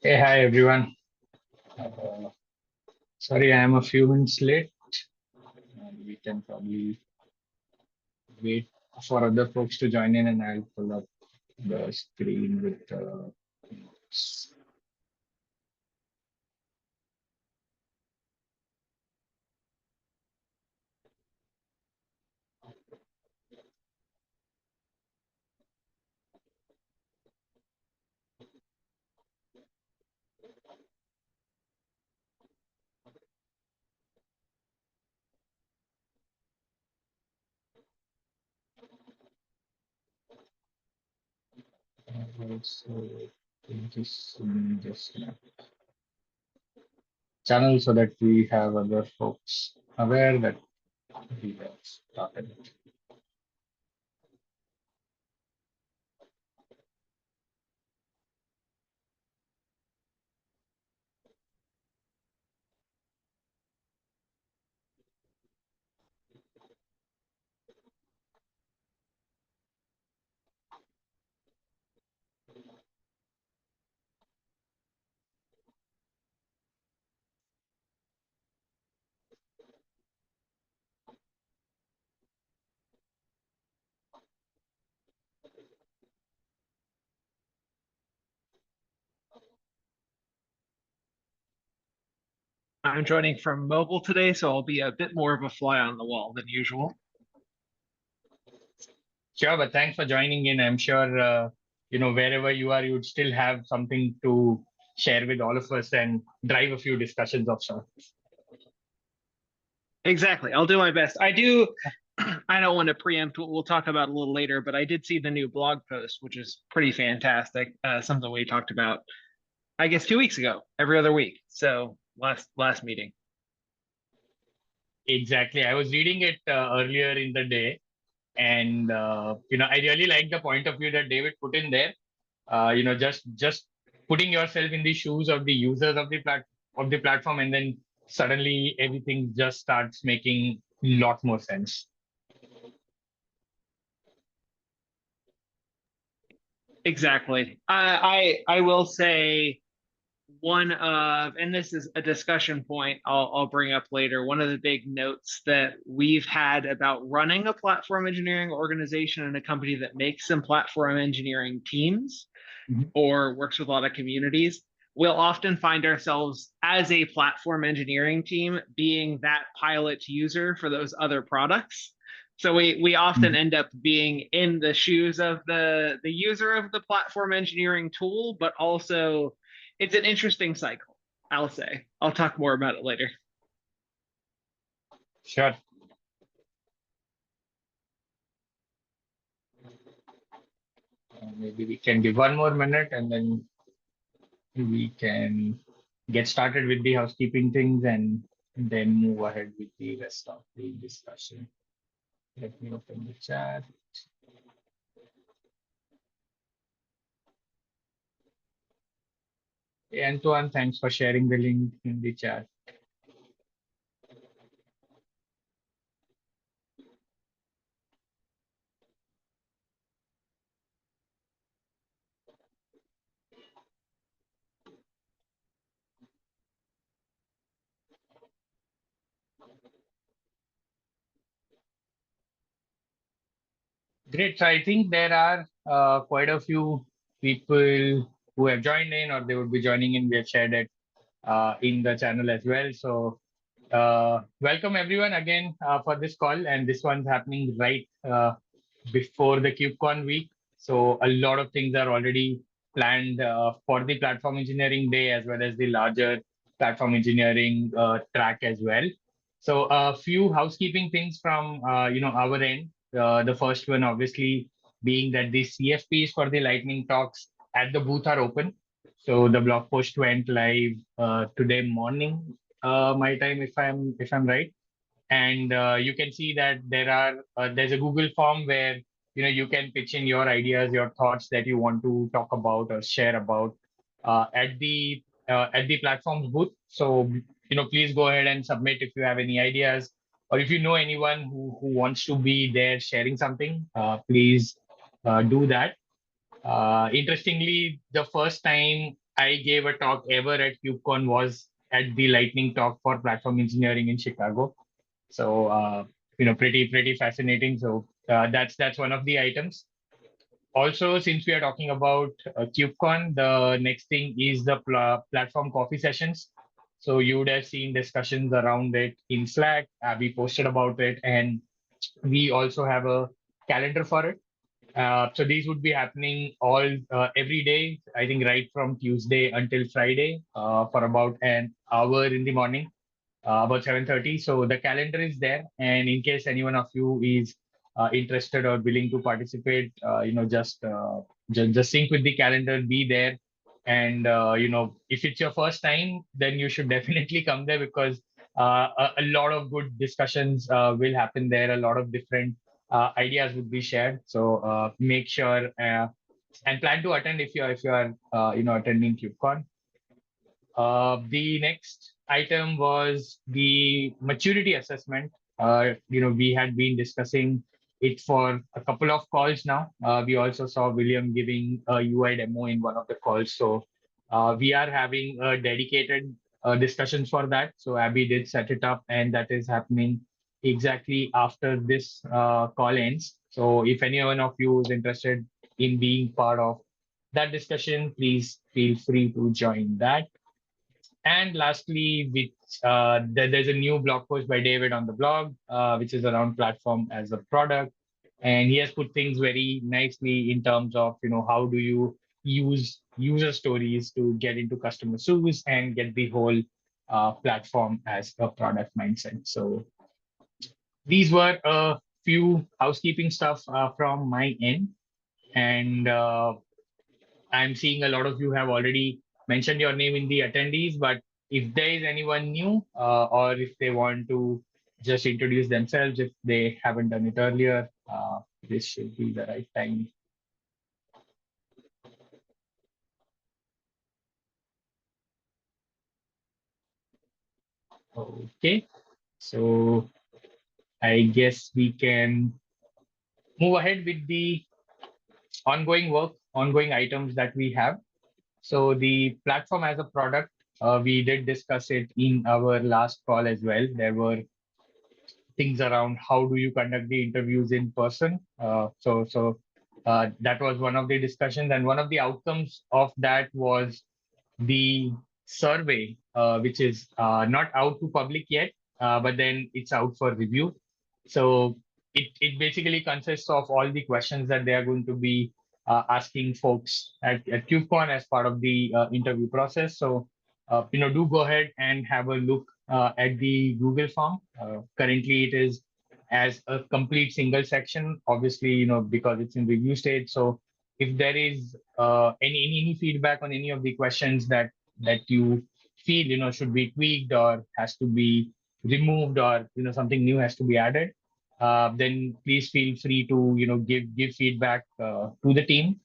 Hey, hi everyone. Uh, Sorry, I am a few minutes late. We can probably wait for other folks to join in, and I'll pull up the screen with notes. Also, just in this channel so that we have other folks aware that we have started. I'm joining from mobile today, so I'll be a bit more of a fly on the wall than usual. Sure, but thanks for joining in. I'm sure wherever you are, you'd still have something to share with all of us and drive a few discussions of sorts. Exactly. I'll do my best. I do. I don't want to preempt what we'll talk about a little later, but I did see the new blog post, which is pretty fantastic. Something we talked about, I guess, 2 weeks ago, every other week. So last meeting. Exactly. I was reading it earlier in the day, and I really like the point of view that David put in there. Just putting yourself in the shoes of the users of the platform, and then suddenly everything just starts making a lot more sense. Exactly. I will say one of, and this is a discussion point I'll bring up later. One of the big notes that we've had about running a platform engineering organization in a company that makes some platform engineering teams Mhm. or works with a lot of communities, we'll often find ourselves as a platform engineering team being that pilot user for those other products. So we often end up being in the shoes of the user of the platform engineering tool, but also it's an interesting cycle, I'll say. I'll talk more about it later. Sure. Maybe we can give one more minute, and then we can get started with the housekeeping things and then move ahead with the rest of the discussion. Let me open the chat. Hey, Antoine, thanks for sharing the link in the chat. Great. So I think there are quite a few people who have joined in or they would be joining in. We have shared it in the channel as well. So welcome everyone again for this call. And this one's happening right before the KubeCon week. So a lot of things are already planned for the platform engineering day as well as the larger platform engineering track as well. So a few housekeeping things from our end. The first one obviously being that the CFPs for the lightning talks at the booth are open. So the blog post went live today morning, my time, if I'm right. And you can see that there's a Google form where you can pitch in your ideas, your thoughts that you want to talk about or share about at the platform's booth. So please go ahead and submit if you have any ideas, or if you know anyone who wants to be there sharing something. Please do that. Interestingly, the first time I gave a talk ever at KubeCon was at the lightning talk for platform engineering in Chicago. So pretty fascinating. So that's one of the items. Also, since we are talking about KubeCon, the next thing is the platform coffee sessions. So you would have seen discussions around it in Slack. We posted about it, and we also have a calendar for it. So these would be happening all every day. I think right from Tuesday until Friday for about an hour in the morning, about 7:30. So the calendar is there, and in case anyone of you is interested or willing to participate, just sync with the calendar, be there, and if it's your first time, then you should definitely come there because a lot of good discussions will happen there. A lot of different ideas would be shared. So make sure and plan to attend if you are attending KubeCon. The next item was the maturity assessment. We had been discussing it for a couple of calls now. We also saw William giving a UI demo in one of the calls. So we are having a dedicated discussions for that. So Abby did set it up, and that is happening exactly after this call ends. So if anyone of you is interested in being part of that discussion, please feel free to join that. And lastly, there's a new blog post by David on the blog, which is around platform as a product, and he has put things very nicely in terms of how do you use user stories to get into customer service and get the whole platform as a product mindset. So these were a few housekeeping stuff from my end, and I'm seeing a lot of you have already mentioned your name in the attendees, but if there is anyone new or if they want to just introduce themselves, if they haven't done it earlier, this should be the right time. Okay, so I guess we can move ahead with the ongoing work, ongoing items that we have. So the platform as a product, we did discuss it in our last call as well. There were things around how do you conduct the interviews in person. So that was one of the discussions, and one of the outcomes of that was the survey, which is not out to public yet, but then it's out for review. So it basically consists of all the questions that they are going to be asking folks at KubeCon as part of the interview process. So, do go ahead and have a look at the Google form. Currently, it is as a complete single section, obviously, because it's in review stage. So if there is any feedback on any of the questions that you feel should be tweaked or has to be removed or something new has to be added, then please feel free to give feedback to the team.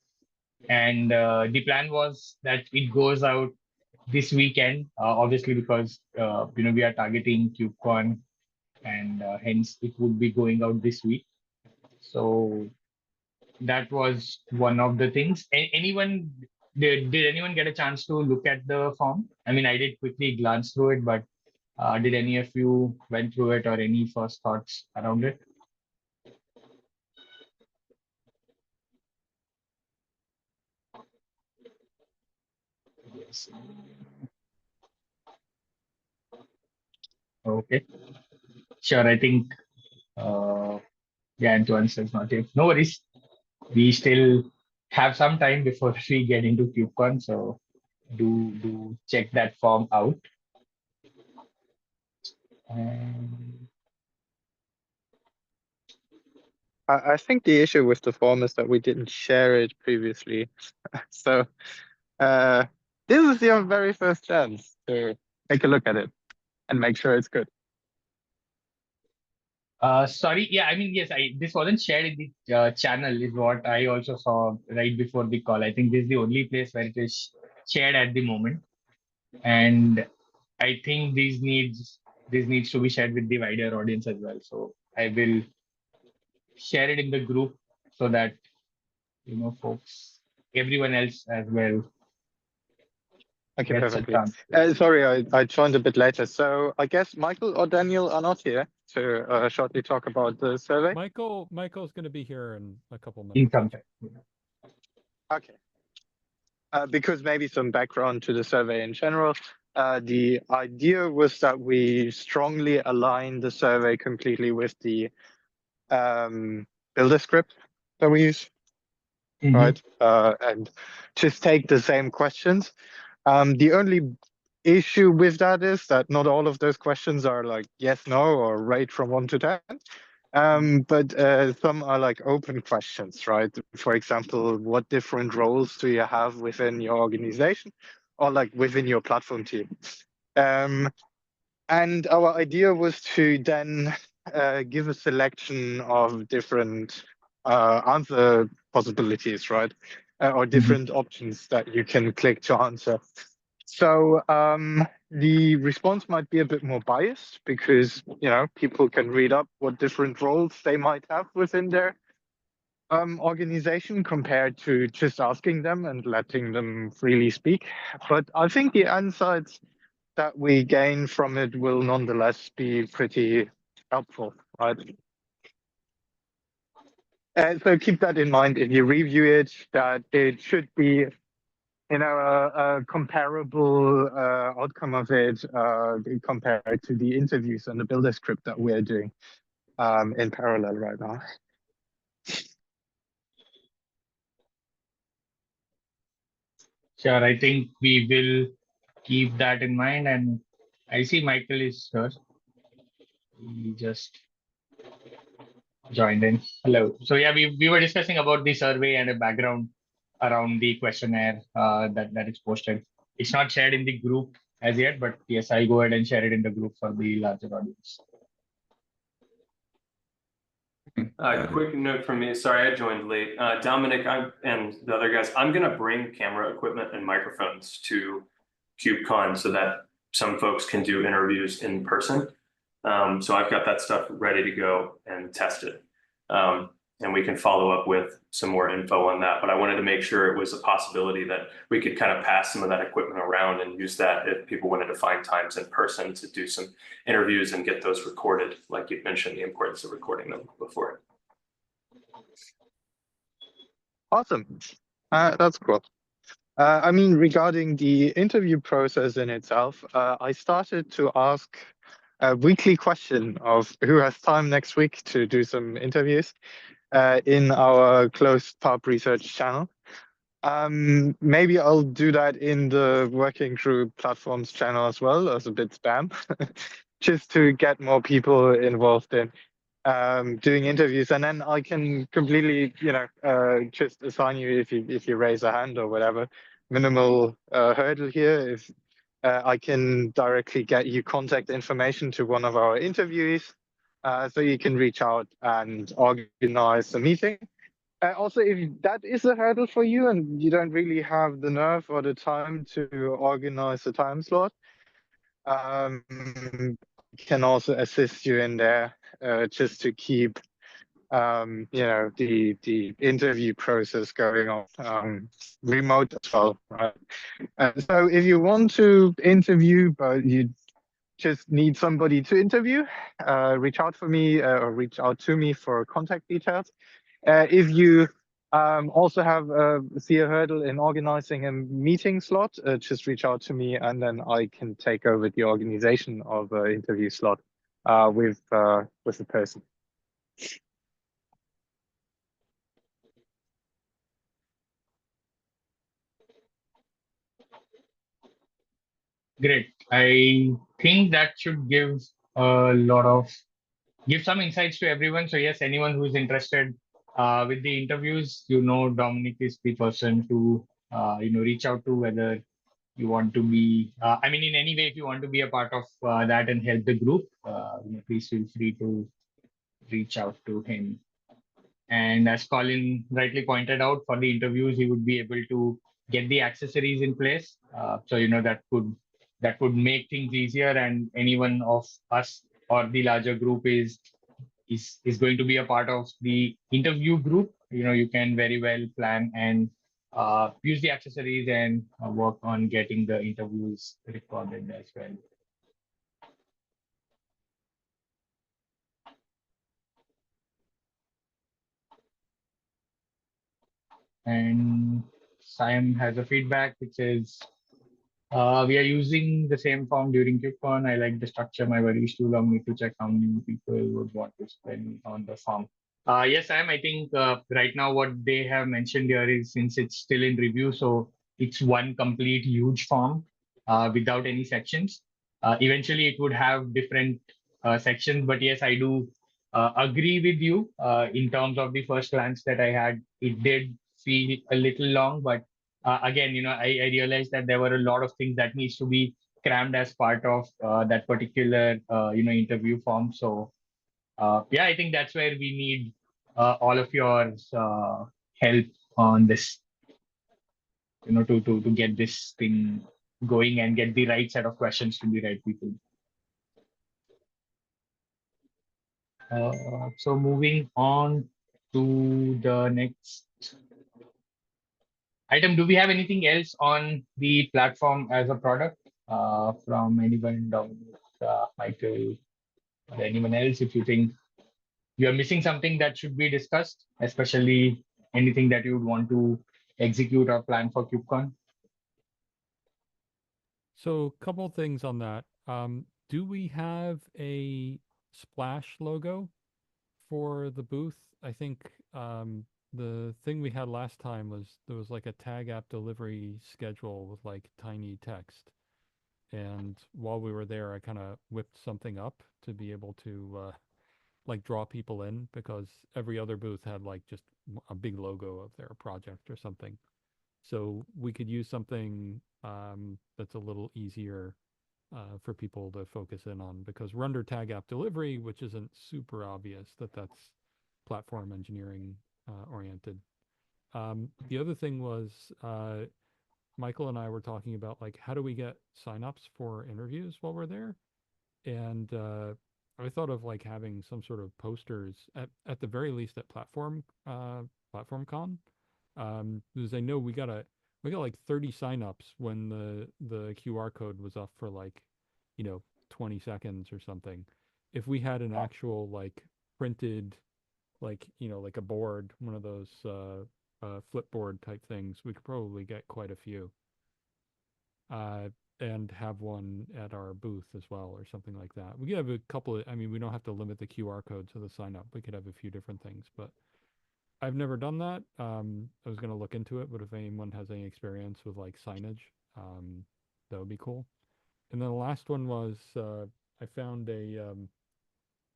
And the plan was that it goes out this weekend, obviously because we are targeting KubeCon, and hence it would be going out this week. So that was one of the things. Anyone did anyone get a chance to look at the form? I mean, I did quickly glance through it, but did any of you went through it or any first thoughts around it? Yes. Okay. Sure. I think yeah, and to answer is not here. No worries. We still have some time before we get into KubeCon, so do check that form out. And I think the issue with the form is that we didn't share it previously. So uh, this is your very first chance to take a look at it and make sure it's good. sorry, yeah, I mean, yes, this wasn't shared in the channel, is what I also saw right before the call. I think this is the only place where it is shared at the moment, and I think this needs to be shared with the wider audience as well. So I will share it in the group so that folks, everyone else as well, Okay, gets a perfectly. chance. Sorry, I joined a bit later. So I guess Michael or Daniel are not here to shortly talk about the survey. Michael's going to be here in a couple In minutes. some time. Okay. Because maybe some background to the survey in general. The idea was that we strongly align the survey completely with the builder script that we use, right? And just take the same questions. The only issue with that is that not all of those questions are like yes, no, or rate from 1 to 10. But some are like open questions, right? For example, what different roles do you have within your organization or like within your platform team? And our idea was to then give a selection of different answer possibilities, right? Or different options that you can click to answer. So the response might be a bit more biased because, you know, people can read up what different roles they might have within their organization compared to just asking them and letting them freely speak. But I think the insights that we gain from it will nonetheless be pretty helpful, right? So keep that in mind if you review it, that it should be, you know, a comparable outcome of it compared to the interviews and the builder script that we're doing in parallel right now. Sure, I think we will keep that in mind. And I see Michael is here. He just joined in. Hello. So yeah, we were discussing about the survey and a background around the questionnaire that is posted. It's not shared in the group as yet, but yes, I'll go ahead and share it in the group for the larger audience. Quick note from me. Sorry, I joined late. Dominic, and the other guys, I'm going to bring camera equipment and microphones to KubeCon so that some folks can do interviews in person. So I've got that stuff ready to go and test it. And we can follow up with some more info on that. But I wanted to make sure it was a possibility that we could kind of pass some of that equipment around and use that if people wanted to find times in person to do some interviews and get those recorded, like you mentioned, the importance of recording them before. Awesome. That's cool. I mean, regarding the interview process in itself, I started to ask a weekly question of who has time next week to do some interviews in our closed pub research channel. Maybe I'll do that in the working group platforms channel as well as a bit spam, just to get more people involved in doing interviews, and then I can completely, you know, just assign you if you raise a hand or whatever. Minimal hurdle here. If I can directly get you contact information to one of our interviewees, so you can reach out and organize a meeting. Also, if that is a hurdle for you and you don't really have the nerve or the time to organize a time slot, can also assist you in there just to keep you know, the interview process going on remote as well, right? So if you want to interview but you just need somebody to interview, reach out for me or reach out to me for contact details. If you also have see a hurdle in organizing a meeting slot, just reach out to me and then I can take over the organization of an interview slot with the person. Great. I think that should give a lot of give some insights to everyone. So yes, anyone who is interested with the interviews, you know, Dominic is the person to you know, reach out to, whether you want to be I mean, in any way, if you want to be a part of that and help the group, you know, please feel free to reach out to him. And as Colin rightly pointed out, for the interviews, he would be able to get the accessories in place. So you know, that could make things easier, and anyone of us or the larger group is going to be a part of the interview group. You know, you can very well plan and use the accessories and work on getting the interviews recorded as well. And Sam has a feedback which is we are using the same form during KubeCon. I like the structure. My worry is too long. Need to check how many people would want to spend on the form. Yes, Sam, I think right now what they have mentioned here is since it's still in review, so it's one complete huge form without any sections. Eventually, it would have different sections, but yes, I do agree with you in terms of the first glance that I had. It did feel a little long, but again, I realized that there were a lot of things that needs to be crammed as part of that particular, interview form. So, yeah, I think that's where we need all of your help on this, to get this thing going and get the right set of questions to the right people. So moving on to the next item, do we have anything else on the platform as a product from anyone, Dominic, Michael, or anyone else? If you think you are missing something that should be discussed, especially anything that you would want to execute or plan for KubeCon? So, a couple things on that. Do we have a splash logo for the booth? I think the thing we had last time was there was like a tag app delivery schedule with like tiny text. And while we were there, I kind of whipped something up to be able to like draw people in because every other booth had like just a big logo of their project or something. So we could use something that's a little easier for people to focus in on because we're under tag app delivery, which isn't super obvious that that's platform engineering oriented. The other thing was Michael and I were talking about like how do we get signups for interviews while we're there, and I thought of like having some sort of posters at the very least at Platform Con, because I know we got like 30 signups when the QR code was up for like 20 seconds or something. If we had an actual like printed like like a board, one of those flipboard type things, we could probably get quite a few. And have one at our booth as well or something like that. We could have a couple of, I mean, we don't have to limit the QR code to the sign up. We could have a few different things, but I've never done that. I was going to look into it, but if anyone has any experience with like signage, that would be cool. And then the last one was I found a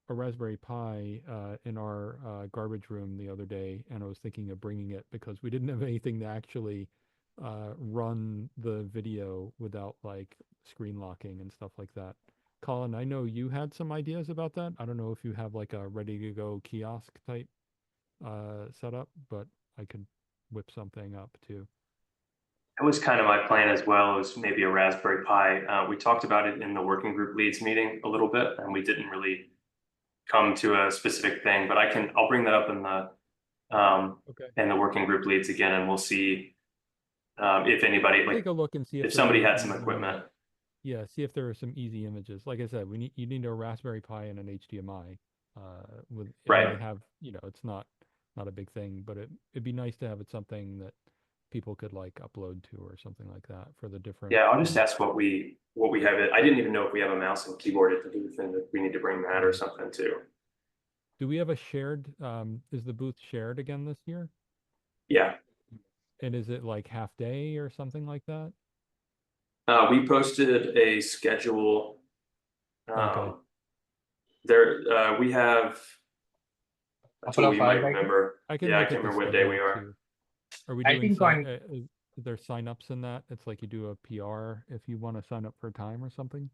Raspberry Pi in our garbage room the other day, and I was thinking of bringing it because we didn't have anything to actually run the video without like screen locking and stuff like that. Colin, I know you had some ideas about that. I don't know if you have like a ready to go kiosk type setup, but I could whip something up too. That was kind of my plan as well, was maybe a Raspberry Pi. We talked about it in the working group leads meeting a little bit, and we didn't really come to a specific thing, but I'll bring that up in the working group leads again, and we'll see if anybody Take a look and see if somebody had some easy, equipment. Yeah, see if there are some easy images. Like I said, you need a Raspberry Pi and an HDMI. With Right. they have it's not a big thing, but it'd be nice to have it something that people could like upload to or something like that for the different. Yeah, I'll just ask what we have. I didn't even know if we have a mouse and keyboard at the booth, and if we need to bring that or something too. Do we have a shared? Is the booth shared again this year? Yeah. And is it like half day or something like that? We posted a schedule. Okay. There, we have a tool you might remember. I can I look can't at the remember what day we schedule, are. too. Are we I doing think is there sign-ups in that? It's like you do a PR if you want to sign up for time or something?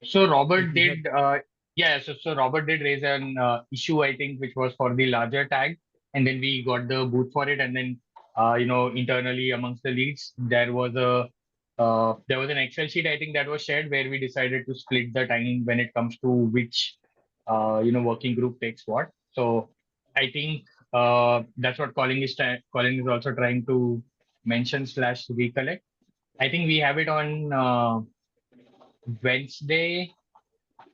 So Robert Like we had- did, so Robert did raise an issue, I think, which was for the larger tag, and then we got the booth for it, and then internally amongst the leads, there was an Excel sheet, I think, that was shared where we decided to split the time when it comes to which working group takes what. So I think that's what Colin is also trying to mention slash recollect. I think we have it on Wednesday,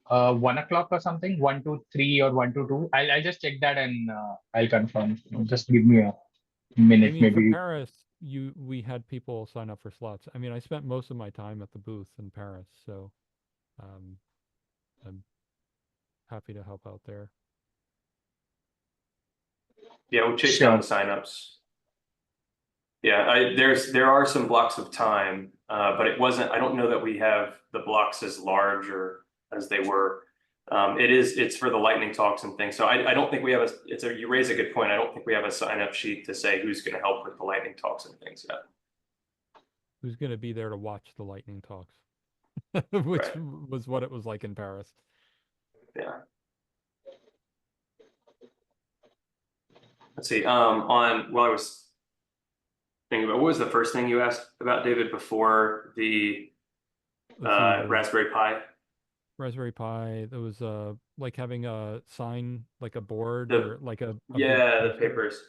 1 o'clock or something, 1 to 3 or 1 to 2. I'll just check that and I'll confirm. Just give me a minute, I mean, for maybe. Paris, we had people sign up for slots. I mean, I spent most of my time at the booth in Paris, so I'm happy to help out there. Yeah, we'll chase down the signups. Yeah, there are some blocks of time, but it wasn't. I don't know that we have the blocks as large or as they were. It's for the lightning talks and things. So I don't think we have you raise a good point. I don't think we have a sign up sheet to say who's going to help with the lightning talks and things yet. Who's going to be there to watch the lightning talks, which was what it was like in Paris. Yeah. Let's see. While I was thinking about, what was the first thing you asked about, David, before the Raspberry Pi? Raspberry Pi. There was like having a sign, like a board or like a the papers.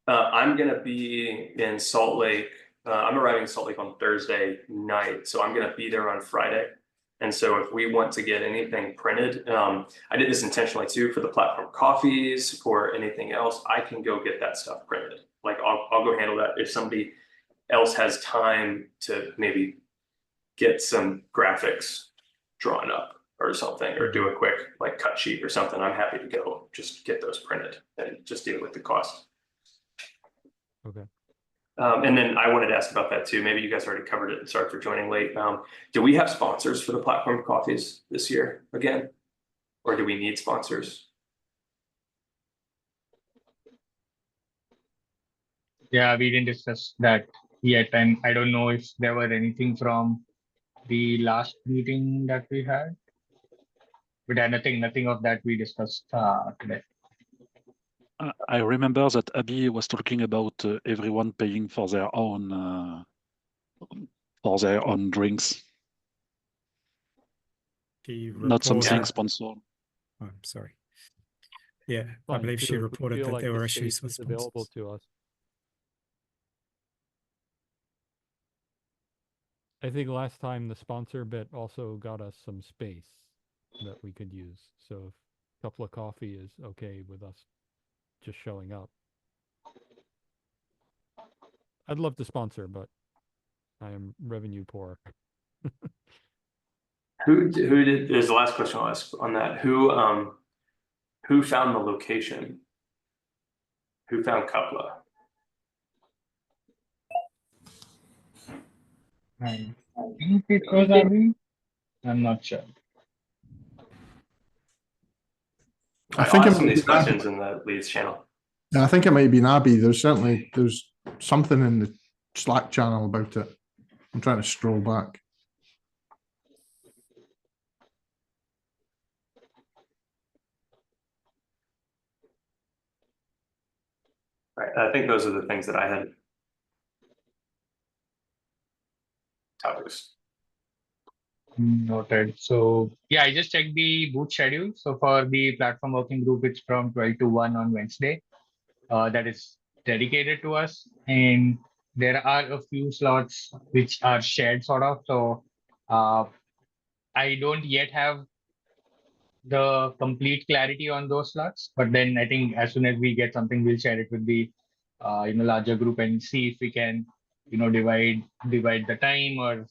I'm gonna be in Salt Lake. I'm arriving in Salt Lake on Thursday night, so I'm gonna be there on Friday. And so if we want to get anything printed, I did this intentionally too for the platform coffees or anything else. I can go get that stuff printed. Like I'll go handle that. If somebody else has time to maybe get some graphics drawn up or something, or do a quick like cut sheet or something, I'm happy to go just get those printed and just deal with the cost. Okay. And then I wanted to ask about that too. Maybe you guys already covered it. Sorry for joining late. Do we have sponsors for the platform coffees this year again? Or do we need sponsors? Yeah, we didn't discuss that yet. And I don't know if there were anything from the last meeting that we had. But nothing of that we discussed today. I remember that Abby was talking about everyone paying for their own drinks. Not something sponsored. Oh, I'm sorry. Yeah, Fine, I believe she too. reported Feel that like there the were space issues with is available sponsors. to us. I think last time the sponsor bit also got us some space that we could use. So if a couple of coffee is okay with us just showing up. I'd love to sponsor, but I am revenue poor. Who did? There's the last question I'll ask on that. Who found the location? Who found Kupla? I think it was Abby. I'm not sure. I think ask some of these questions in the leads channel. I think it might be Abby. There's something in the Slack channel about it. I'm trying to scroll back. Right. I think those are the things that I had. Topics. Noted. So yeah, I just checked the booth schedule. So for the platform working group, it's from 12 to 1 on Wednesday. That is dedicated to us. And there are a few slots which are shared sort of. So I don't yet have the complete clarity on those slots, but then I think as soon as we get something, we'll share it with the larger group and see if we can divide the time or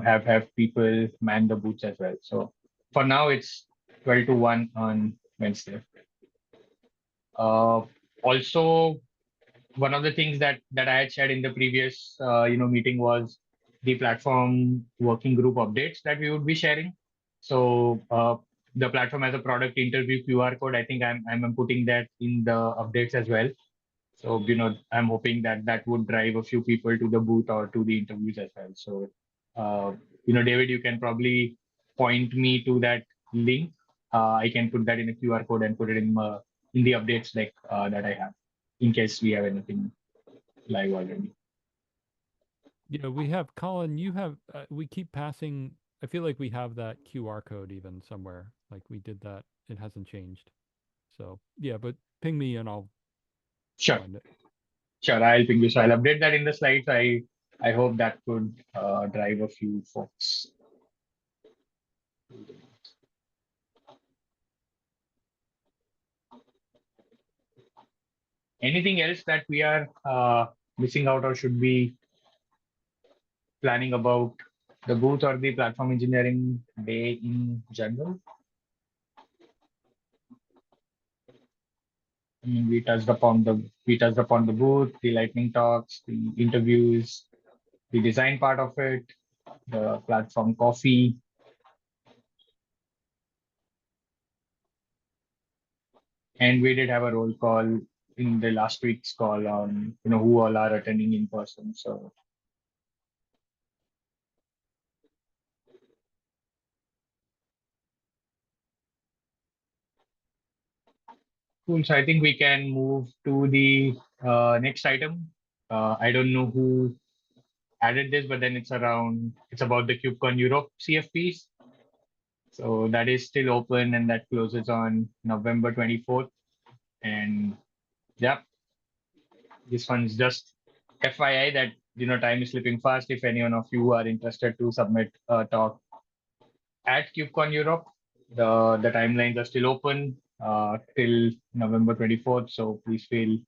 have people man the booths as well. So for now it's 12 to 1 on Wednesday. Also, one of the things that I had shared in the previous meeting was the platform working group updates that we would be sharing. So the platform has a product interview QR code. I think I'm putting that in the updates as well. So I'm hoping that would drive a few people to the booth or to the interviews as well. So David, you can probably point me to that link. I can put that in a QR code and put it in the updates deck that I have, in case we have anything live already. Yeah, we have Colin. You have. We keep passing. I feel like we have that QR code even somewhere. Like we did that. It hasn't changed. So yeah, but ping me and I'll Sure. find it. Sure, I'll ping you. So I'll update that in the slides. I hope that could drive a few folks. Anything else that we are missing out or should be planning about the booth or the platform engineering day in general? I mean, we touched upon the booth, the lightning talks, the interviews, the design part of it, the platform coffee. And we did have a roll call in the last week's call on who all are attending in person. So cool. So I think we can move to the next item. I don't know who added this, but then it's about the KubeCon Europe CFPs. So that is still open and that closes on November 24th. And yeah, this one's just FYI that time is slipping fast. If any one of you are interested to submit a talk at KubeCon Europe, the timelines are still open till November 24th. So please feel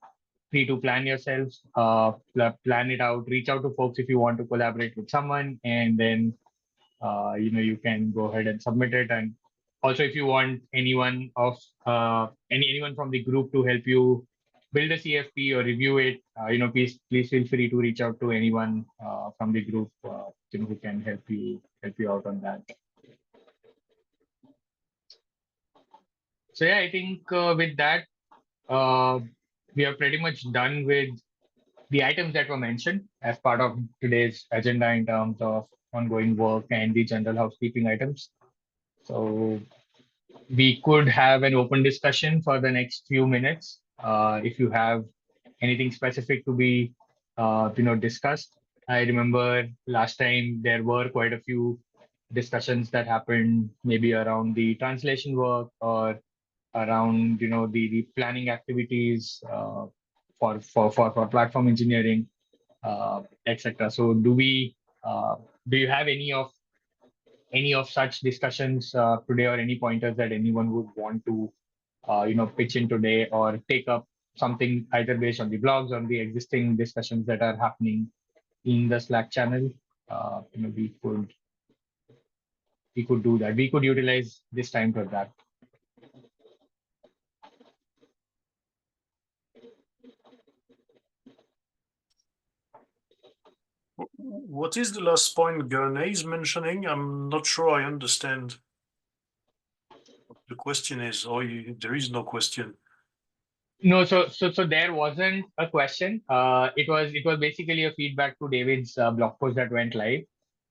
free to plan yourselves, plan it out, reach out to folks if you want to collaborate with someone, and then you can go ahead and submit it. And also, if you want anyone from the group to help you build a CFP or review it, please feel free to reach out to anyone from the group who can help you out on that. So yeah, I think with that, we are pretty much done with the items that were mentioned as part of today's agenda in terms of ongoing work and the general housekeeping items. So we could have an open discussion for the next few minutes. If you have anything specific to be discussed. I remember last time there were quite a few discussions that happened maybe around the translation work or around the planning activities for platform engineering, etc. So do you have any of such discussions today, or any pointers that anyone would want to pitch in today, or take up something either based on the blogs or the existing discussions that are happening in the Slack channel? We could do that. We could utilize this time for that. What is the last point Gurney is mentioning? I'm not sure I understand what the question is, or there is no question. No, so there wasn't a question. It was basically a feedback to David's blog post that went live,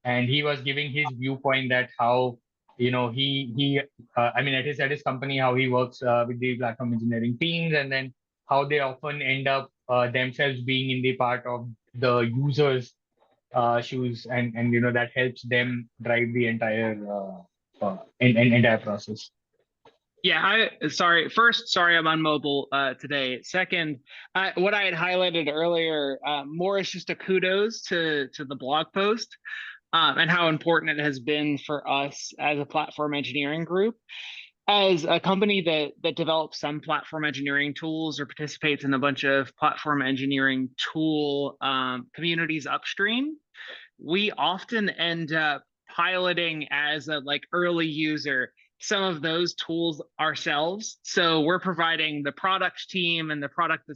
and he was giving his viewpoint that how he at his company, how he works with the platform engineering teams, and then how they often end up themselves being in the part of the users' shoes, and that helps them drive the entire entire process. Yeah, sorry I'm on mobile today. Second, what I had highlighted earlier, more is just a kudos to the blog post and how important it has been for us as a platform engineering group. As a company that develops some platform engineering tools or participates in a bunch of platform engineering tool communities upstream, we often end up piloting as a early user some of those tools ourselves. So we're providing the product team and the product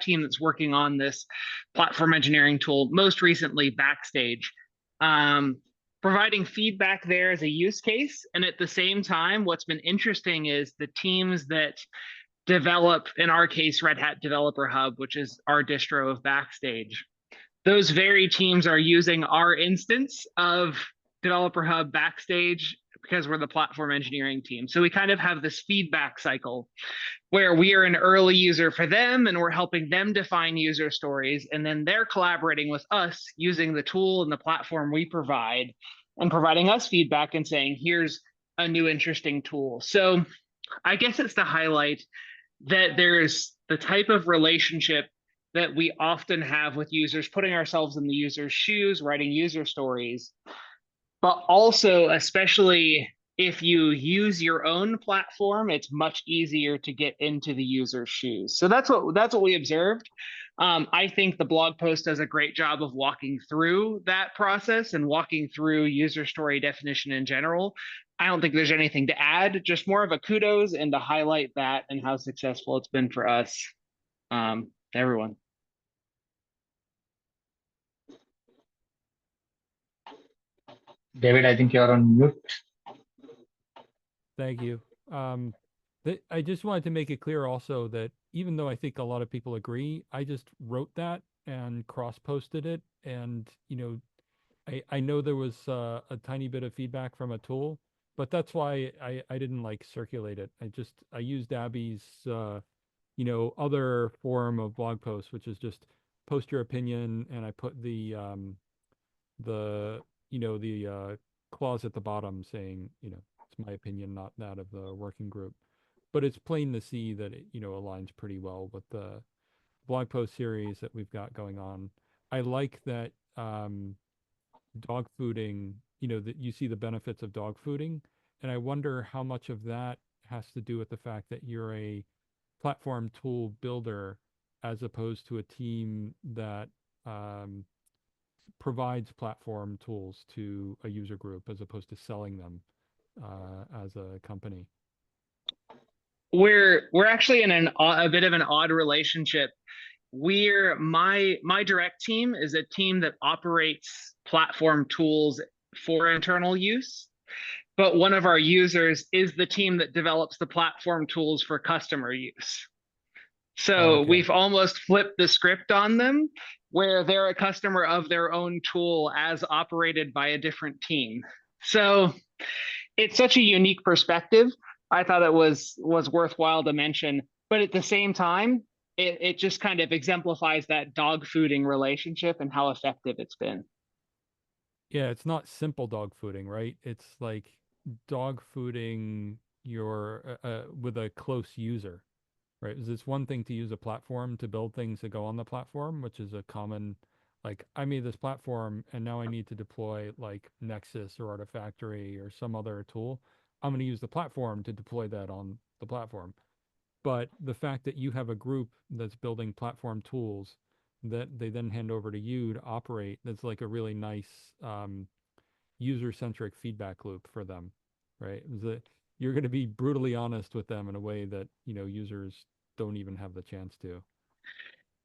team that's working on this platform engineering tool, most recently Backstage, providing feedback there as a use case. And at the same time, what's been interesting is the teams that develop, in our case, Red Hat Developer Hub, which is our distro of Backstage. Those very teams are using our instance of Developer Hub Backstage because we're the platform engineering team. So we kind of have this feedback cycle where we are an early user for them and we're helping them define user stories. And then they're collaborating with us using the tool and the platform we provide and providing us feedback and saying, here's a new interesting tool. So I guess it's to highlight that there's the type of relationship that we often have with users, putting ourselves in the user's shoes, writing user stories, but also, especially if you use your own platform, it's much easier to get into the user's shoes. So that's what we observed. I think the blog post does a great job of walking through that process and walking through user story definition in general. I don't think there's anything to add, just more of a kudos and to highlight that and how successful it's been for us, everyone. David, I think you're on mute. Thank you. I just wanted to make it clear also that even though I think a lot of people agree, I just wrote that and cross-posted it. And, you know, I know there was a tiny bit of feedback from a tool, but that's why I didn't like circulate it. I used Abby's, you know, other form of blog post, which is just post your opinion. And I put the clause at the bottom saying, you know, it's my opinion, not that of the working group. But it's plain to see that it, you know, aligns pretty well with the blog post series that we've got going on. I like that dog fooding, you know, that you see the benefits of dog fooding. And I wonder how much of that has to do with the fact that you're a platform tool builder as opposed to a team that provides platform tools to a user group as opposed to selling them as a company. We're actually in a bit of an odd relationship. My direct team is a team that operates platform tools for internal use, but one of our users is the team that develops the platform tools for customer use. So we've almost flipped the script on them, where they're a customer of their own tool as operated by a different team. So it's such a unique perspective. I thought it was worthwhile to mention, but at the same time, it just kind of exemplifies that dog fooding relationship and how effective it's been. Yeah, it's not simple dog fooding, right? It's like dog fooding your with a close user, right? It's one thing to use a platform to build things that go on the platform, which is a common, like I made this platform and now I need to deploy like Nexus or Artifactory or some other tool. I'm going to use the platform to deploy that on the platform. But the fact that you have a group that's building platform tools that they then hand over to you to operate, that's like a really nice user-centric feedback loop for them, right? You're going to be brutally honest with them in a way that, you know, users don't even have the chance to.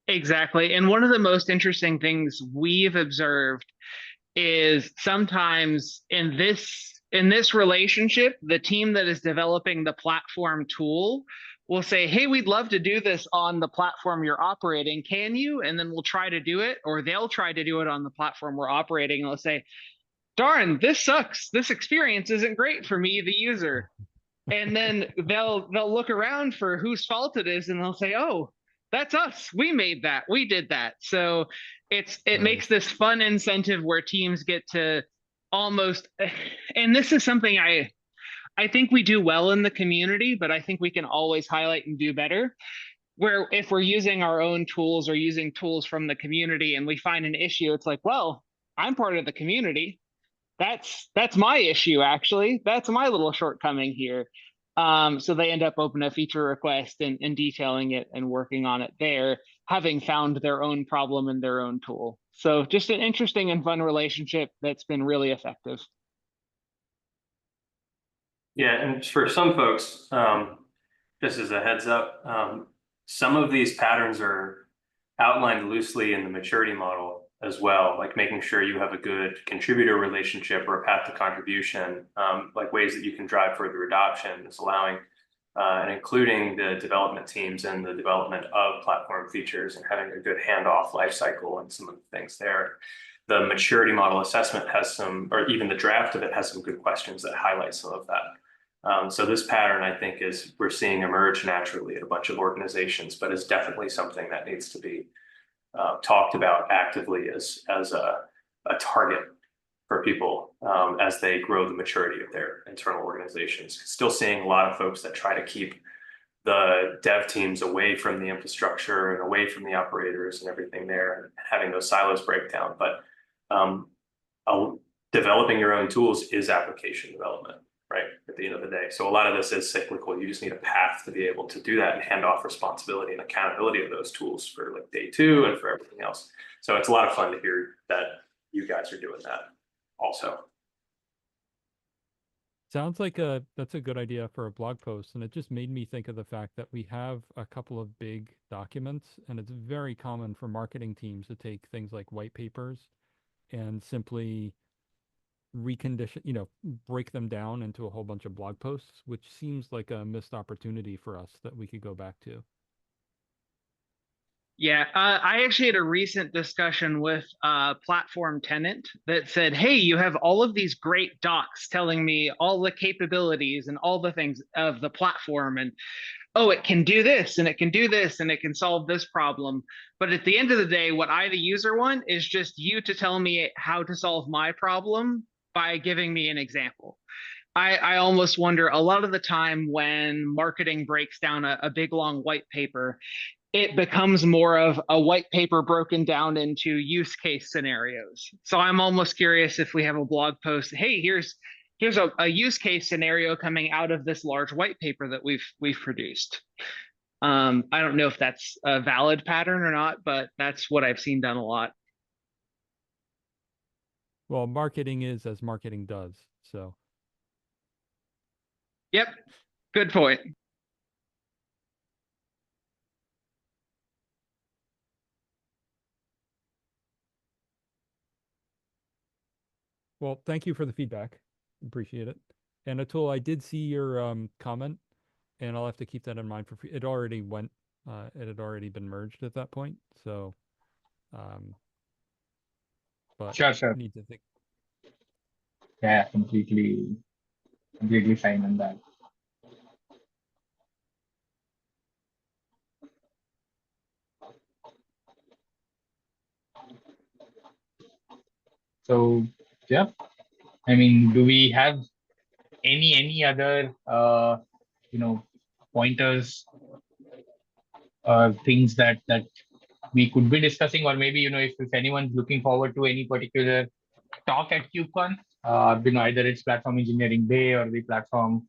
Exactly. And one of the most interesting things we've observed is sometimes in this relationship, the team that is developing the platform tool will say, hey, we'd love to do this on the platform you're operating. Can you? And then we'll try to do it, or they'll try to do it on the platform we're operating. And they'll say, darn, this sucks. This experience isn't great for me, the user. And then they'll look around for whose fault it is, and they'll say, oh, that's us. We made that. We did that. So it makes this fun incentive where teams get to almost, and this is something I think we do well in the community, but I think we can always highlight and do better. Where if we're using our own tools or using tools from the community and we find an issue, it's like, well, I'm part of the community. That's my issue, actually. That's my little shortcoming here. So they end up opening a feature request and detailing it and working on it there, having found their own problem in their own tool. So just an interesting and fun relationship that's been really effective. Yeah, and for some folks, just as a heads up, some of these patterns are outlined loosely in the maturity model as well, like making sure you have a good contributor relationship or a path to contribution, like ways that you can drive further adoption is allowing and including the development teams and the development of platform features and having a good handoff lifecycle and some of the things there. The maturity model assessment has some, or even the draft of it has some good questions that highlight some of that. So this pattern, I think, we're seeing emerge naturally at a bunch of organizations, but is definitely something that needs to be talked about actively as a target for people as they grow the maturity of their internal organizations. Still seeing a lot of folks that try to keep the dev teams away from the infrastructure and away from the operators and everything there, and having those silos break down. But developing your own tools is application development, right? At the end of the day. So a lot of this is cyclical. You just need a path to be able to do that and hand off responsibility and accountability of those tools for like day two and for everything else. So it's a lot of fun to hear that you guys are doing that also. Sounds like that's a good idea for a blog post, and it just made me think of the fact that we have a couple of big documents, and it's very common for marketing teams to take things like white papers and simply recondition, break them down into a whole bunch of blog posts, which seems like a missed opportunity for us that we could go back to. Yeah, I actually had a recent discussion with a platform tenant that said, hey, you have all of these great docs telling me all the capabilities and all the things of the platform, and oh, it can do this and it can do this and it can solve this problem. But at the end of the day, what I, the user, want is just you to tell me how to solve my problem by giving me an example. I almost wonder a lot of the time when marketing breaks down a big long white paper, it becomes more of a white paper broken down into use case scenarios. So I'm almost curious if we have a blog post, hey, here's a use case scenario coming out of this large white paper that we've produced. I don't know if that's a valid pattern or not, but that's what I've seen done a lot. Well, marketing is as marketing does, so. Yep, good point. Well, thank you for the feedback. Appreciate it. And Atul, I did see your comment, and I'll have to keep that in mind for it already went. It had already been merged at that point, so. But Sure. need to think. Yeah, completely fine on that. So yeah, I mean, do we have any other pointers or things that we could be discussing, or maybe if anyone's looking forward to any particular talk at KubeCon, either it's platform engineering day or the platform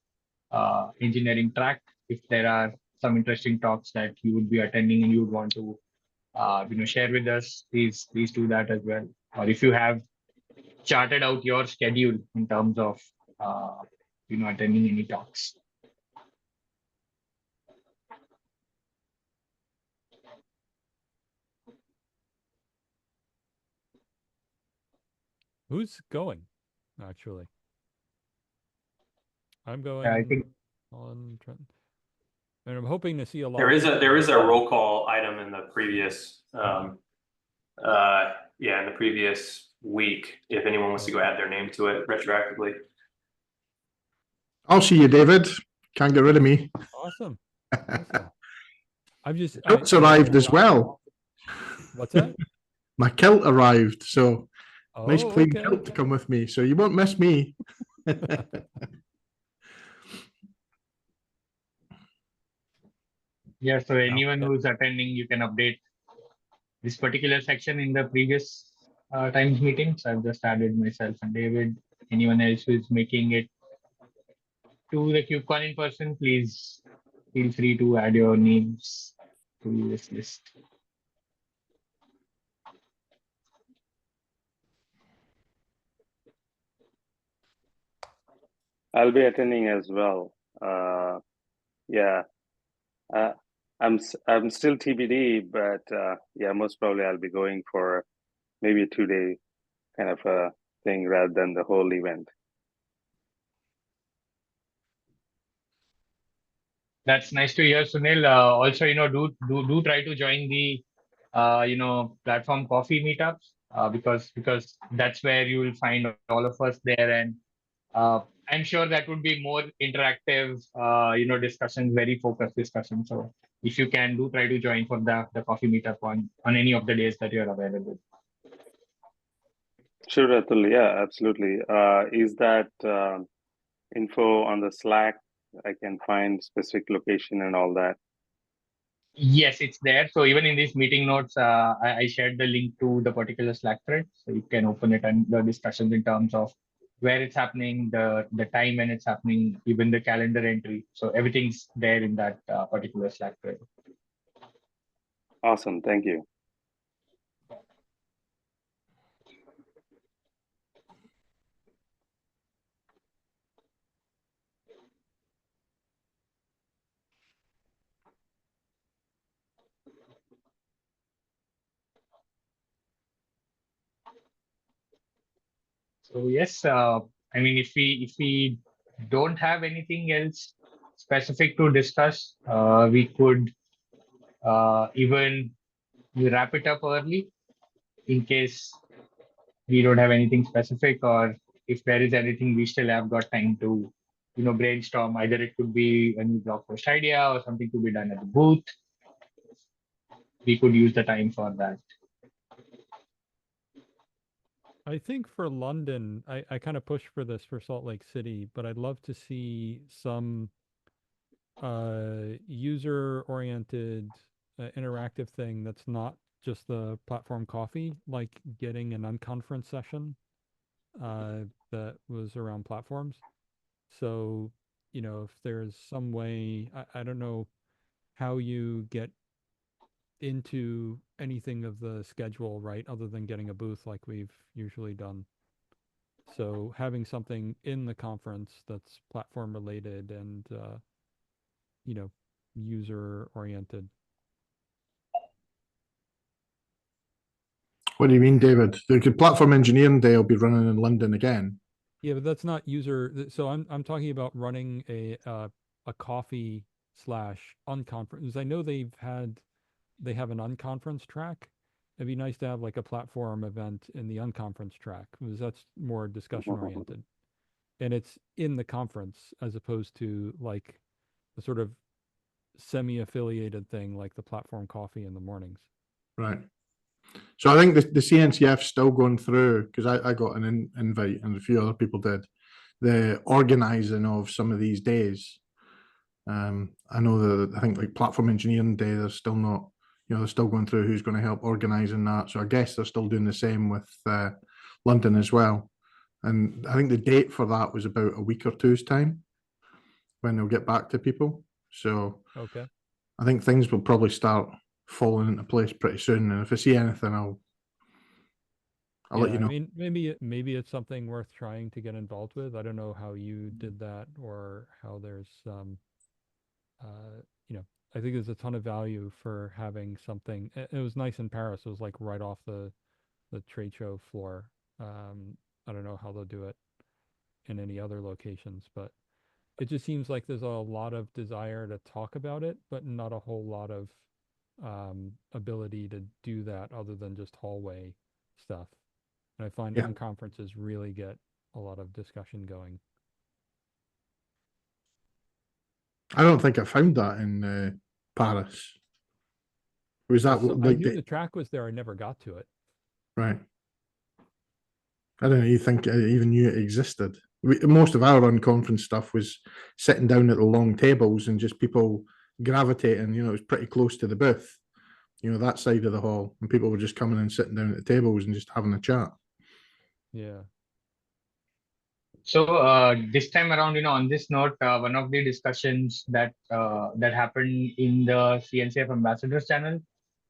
engineering track, if there are some interesting talks that you would be attending and you would want to share with us, please do that as well. Or if you have charted out your schedule in terms of attending any talks. Who's going, actually? I'm going. I think on Trent. And I'm hoping to see a lot. There is a roll call item in the previous in the previous week, if anyone wants to go add their name to it retroactively. I'll see you, David. Can't get rid of me. Awesome. I'm just. Kilt's arrived as well. What's that? My kilt arrived, so nice plain okay. kilt to come with me, so you won't miss me. Yeah, so anyone who's attending, you can update this particular section in the previous times meetings. I've just added myself and David. Anyone else who is making it to the KubeCon in person, please feel free to add your names to this list. I'll be attending as well. Yeah, I'm still TBD, but yeah, most probably I'll be going for maybe a 2-day kind of a thing rather than the whole event. That's nice to hear, Sunil. Also, do try to join the platform coffee meetups because that's where you will find all of us there, and I'm sure that would be more interactive, discussions, very focused discussions. So if you can, do try to join for the coffee meetup on any of the days that you're available. Sure, Atul. Yeah, absolutely. Is that info on the Slack I can find specific location and all that? Yes, it's there. So even in these meeting notes, I shared the link to the particular Slack thread, so you can open it and the discussions in terms of where it's happening, the time when it's happening, even the calendar entry. So everything's there in that particular Slack thread. Awesome, thank you. So yes, I mean, if we don't have anything else specific to discuss, we could even wrap it up early in case we don't have anything specific, or if there is anything, we still have got time to, brainstorm. Either it could be a new blog post idea or something to be done at the booth. We could use the time for that. I think for London, I kind of push for this for Salt Lake City, but I'd love to see some user-oriented interactive thing that's not just the platform coffee, like getting an unconference session that was around platforms. So, if there's some way, I don't know how you get into anything of the schedule, right, other than getting a booth like we've usually done. So having something in the conference that's platform related and user oriented. What do you mean, David? The platform engineering day will be running in London again. Yeah, but that's not user. So I'm talking about running a coffee / unconference. I know they have an unconference track. It'd be nice to have like a platform event in the unconference track because that's more discussion oriented, and it's in the conference as opposed to like a sort of semi-affiliated thing like the platform coffee in the mornings. Right. So I think the CNCF still going through, because I got an invite and a few other people did, the organizing of some of these days. I know that I think like platform engineering day, they're still not, they're still going through who's going to help organizing that. So I guess they're still doing the same with London as well. And I think the date for that was about a week or two's time when they'll get back to people. So okay, I think things will probably start falling into place pretty soon. And if I see anything, I'll let you know. I mean, maybe it's something worth trying to get involved with. I don't know how you did that or how there's I think there's a ton of value for having something. It was nice in Paris. It was like right off the trade show floor. I don't know how they'll do it in any other locations, but it just seems like there's a lot of desire to talk about it, but not a whole lot of ability to do that other than just hallway stuff. And I find unconferences really get a lot of discussion going. I don't think I found that in Paris. Was that So I like knew the track was there. I never got to it. Right. I don't know. You think I even knew it existed? Most of our unconference stuff was sitting down at the long tables and just people gravitating. It was pretty close to the booth. That side of the hall, and people were just coming and sitting down at the tables and just having a chat. Yeah. So this time around, on this note, one of the discussions that happened in the CNCF Ambassadors channel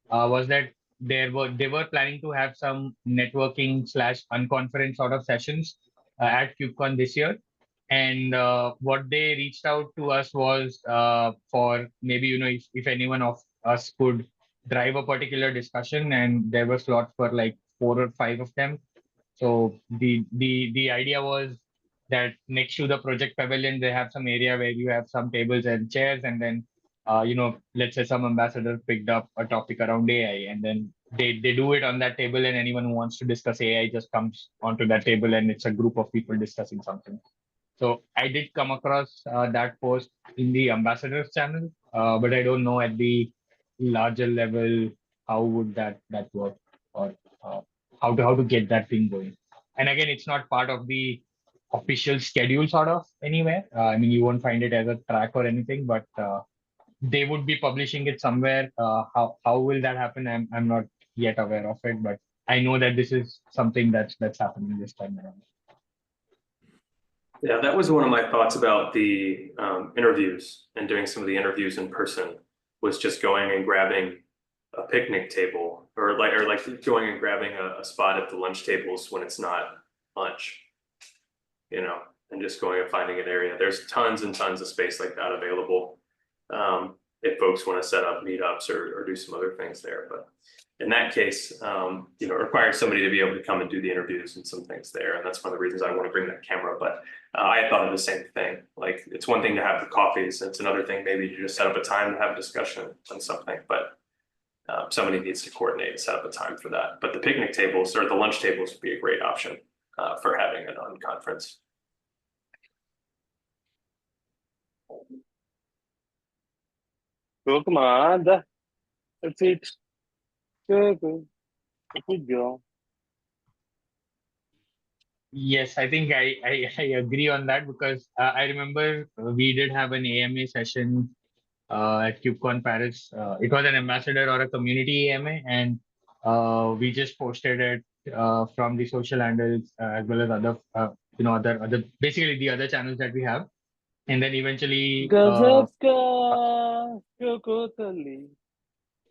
was that they were planning to have some networking / unconference sort of sessions at KubeCon this year. And what they reached out to us was for maybe, if anyone of us could drive a particular discussion, and there were slots for like 4 or 5 of them. So the idea was that next to the project pavilion, they have some area where you have some tables and chairs, and then let's say some ambassador picked up a topic around AI, and then they do it on that table, and anyone who wants to discuss AI just comes onto that table, and it's a group of people discussing something. So I did come across that post in the ambassadors channel, but I don't know at the larger level how would that work, or how to get that thing going. And again, it's not part of the official schedule sort of anywhere. I mean, you won't find it as a track or anything, but they would be publishing it somewhere. How will that happen? I'm not yet aware of it, but I know that this is something that's happening this time around. Yeah, that was one of my thoughts about the interviews and doing some of the interviews in person, was just going and grabbing a picnic table or like going and grabbing a spot at the lunch tables when it's not lunch, you know, and just going and finding an area. There's tons and tons of space like that available if folks want to set up meetups or do some other things there. But in that case, you know, it requires somebody to be able to come and do the interviews and some things there. And that's one of the reasons I want to bring that camera. But I thought of the same thing. Like, it's one thing to have the coffees. It's another thing maybe to just set up a time to have a discussion on something. But somebody needs to coordinate and set up a time for that. But the picnic tables or the lunch tables would be a great option for having an unconference. Go, come on. That's it. Go, go. Good go. Yes, I think I agree on that, because I remember we did have an AMA session at KubeCon Paris. It was an ambassador or a community AMA, and we just posted it from the social handles as well as other other basically the other channels that we have, and then eventually Gazapka. Go, Tali.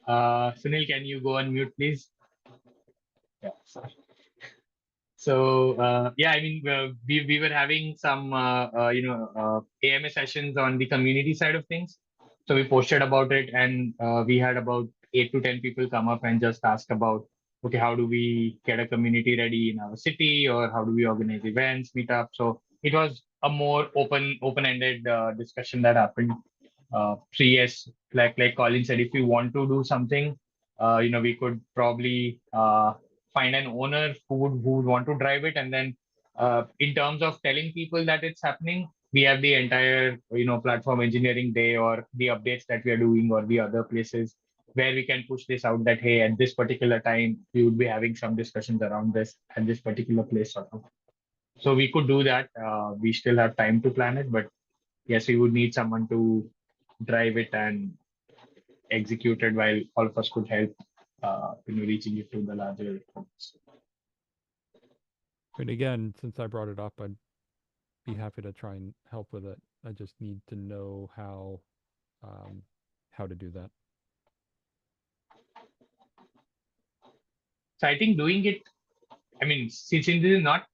Sunil, can you go on mute, please? Yeah. Sorry. So yeah, I mean, we were having some AMA sessions on the community side of things. So we posted about it, and we had about 8 to 10 people come up and just ask about, okay, how do we get a community ready in our city, or how do we organize events, meetup? So it was a more open-ended discussion that happened. So yes, like Colin said, if we want to do something, we could probably find an owner who would want to drive it, and then in terms of telling people that it's happening, we have the entire platform engineering day, or the updates that we are doing, or the other places where we can push this out that, hey, at this particular time we would be having some discussions around this at this particular place sort of. So we could do that. We still have time to plan it, but yes, we would need someone to drive it and execute it, while all of us could help reaching it to the larger folks. But again, since I brought it up, I'd be happy to try and help with it. I just need to know how to do that. So I think doing it, I mean, since this is not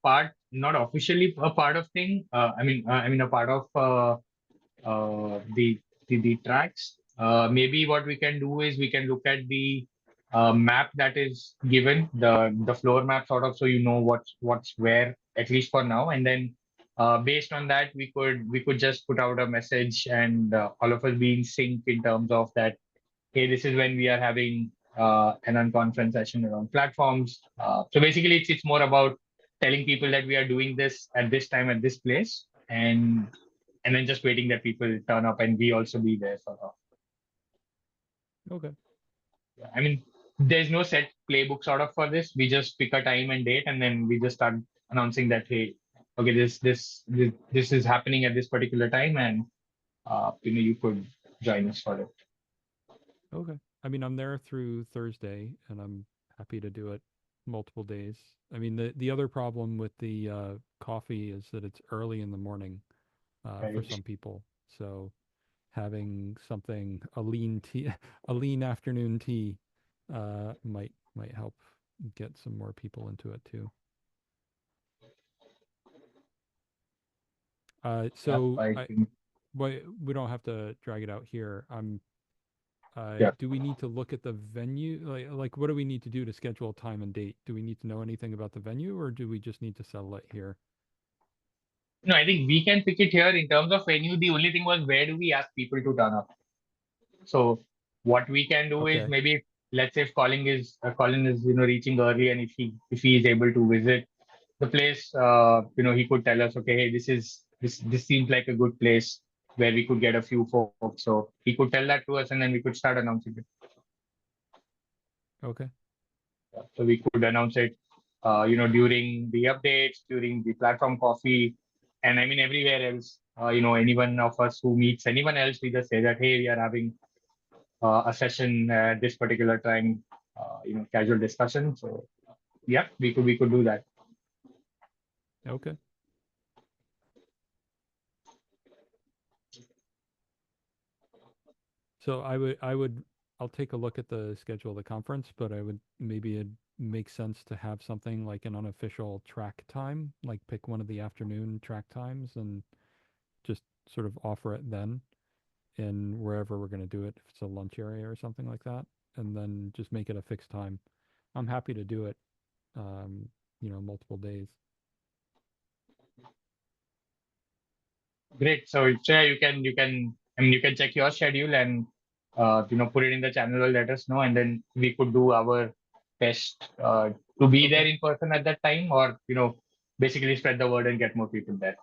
officially a part of thing, a part of the tracks. Maybe what we can do is we can look at the map that is given, the floor map sort of, so you know what's where, at least for now, and then based on that we could just put out a message, and all of us be in sync in terms of that, hey, this is when we are having an unconference session around platforms. So basically it's more about telling people that we are doing this at this time at this place, and then just waiting that people turn up and we also be there sort of. Okay. I mean, there's no set playbook sort of for this. We just pick a time and date, and then we just start announcing that, hey, okay, this is happening at this particular time, and you could join us for it. Okay. I mean, I'm there through Thursday, and I'm happy to do it multiple days. I mean, the other problem with the coffee is that it's early in the morning for Right. some people. So having something, a lean tea, a lean afternoon tea might help get some more people into it too. So we don't have to drag it out here. Do we need to look at the venue? Like what do we need to do to schedule a time and date? Do we need to know anything about the venue, or do we just need to settle it here? No, I think we can pick it here. In terms of venue, the only thing was, where do we ask people to turn up? So what we can do is, maybe, let's say if Colin is reaching early, and if he is able to visit the place, he could tell us, okay, hey, this seems like a good place where we could get a few folks. So he could tell that to us, and then we could start announcing it. Okay. So we could announce it, during the updates, during the platform coffee, And I mean, everywhere else, anyone of us who meets anyone else, we just say that, hey, we are having a session at this particular time, casual discussion. So yeah, we could do that. Okay. So I'll take a look at the schedule of the conference, but maybe it'd make sense to have something like an unofficial track time, like pick one of the afternoon track times and just sort of offer it then in wherever we're going to do it, if it's a lunch area or something like that, and then just make it a fixed time. I'm happy to do it, multiple days. Great. So you can check your schedule and put it in the channel or let us know, and then we could do our best to be there in person at that time, or basically spread the word and get more people there.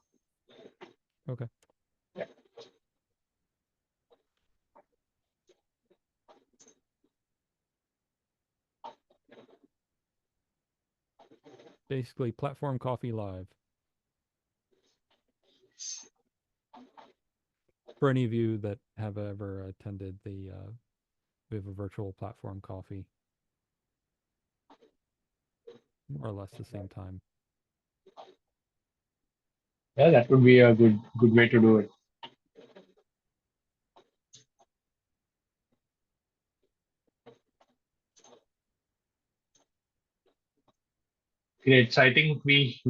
Okay. Yeah. Basically, Platform Coffee Live. For any of you that have ever attended we have a virtual Platform Coffee, more or less the same time. Yeah, that would be a good way to do it. Great. So I think we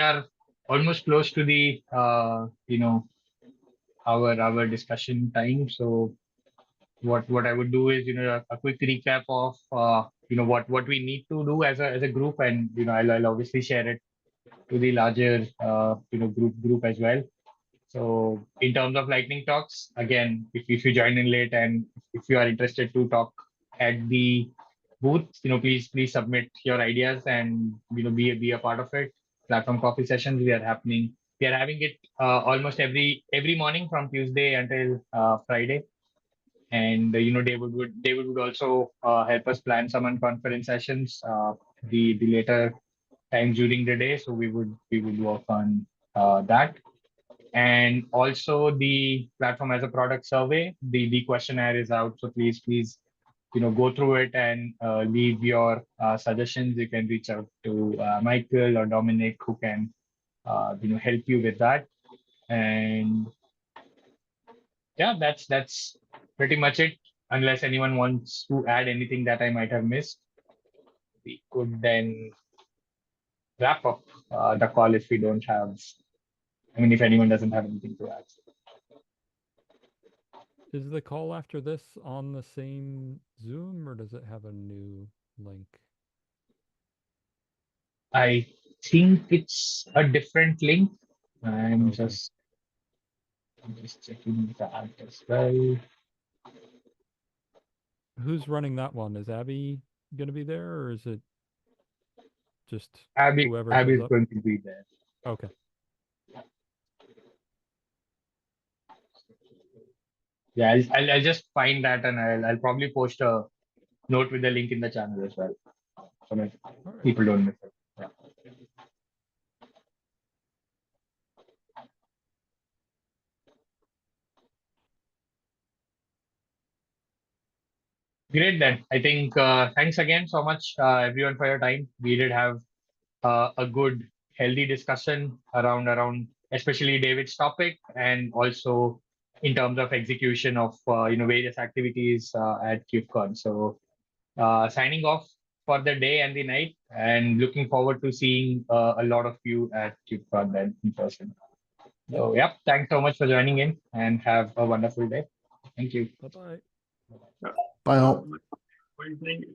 are almost close to the our discussion time. So what I would do is a quick recap of what we need to do as a group, and I'll obviously share it to the larger group as well. So in terms of lightning talks, again, if you join in late and if you are interested to talk at the booth, please submit your ideas and be a part of it. Platform coffee sessions we are having it almost every morning from Tuesday until Friday. And David would also help us plan some conference sessions the later times during the day. So we would work on that. And also the platform as a product survey, the questionnaire is out. So please go through it and leave your suggestions. You can reach out to Michael or Dominic, who can help you with that. And yeah, that's pretty much it. Unless anyone wants to add anything that I might have missed, we could then wrap up the call if we don't have. I mean, if anyone doesn't have anything to add. Is the call after this on the same Zoom, or does it have a new link? I think it's a different link. I'm just checking that as well. Who's running that one? Is Abby going to be there, or is it just whoever Abby shows is up? going to be there. Okay. Yeah, I'll just find that, and I'll probably post a note with the link in the channel as well, so that people don't miss it. Yeah. Great then. I think thanks again so much, everyone, for your time. We did have a good, healthy discussion around especially David's topic, and also in terms of execution of various activities at KubeCon. So signing off for the day and the night, and looking forward to seeing a lot of you at KubeCon then in person. So yeah, thanks so much for joining in, and have a wonderful day. Thank you. Bye-bye. Bye all. What do you think?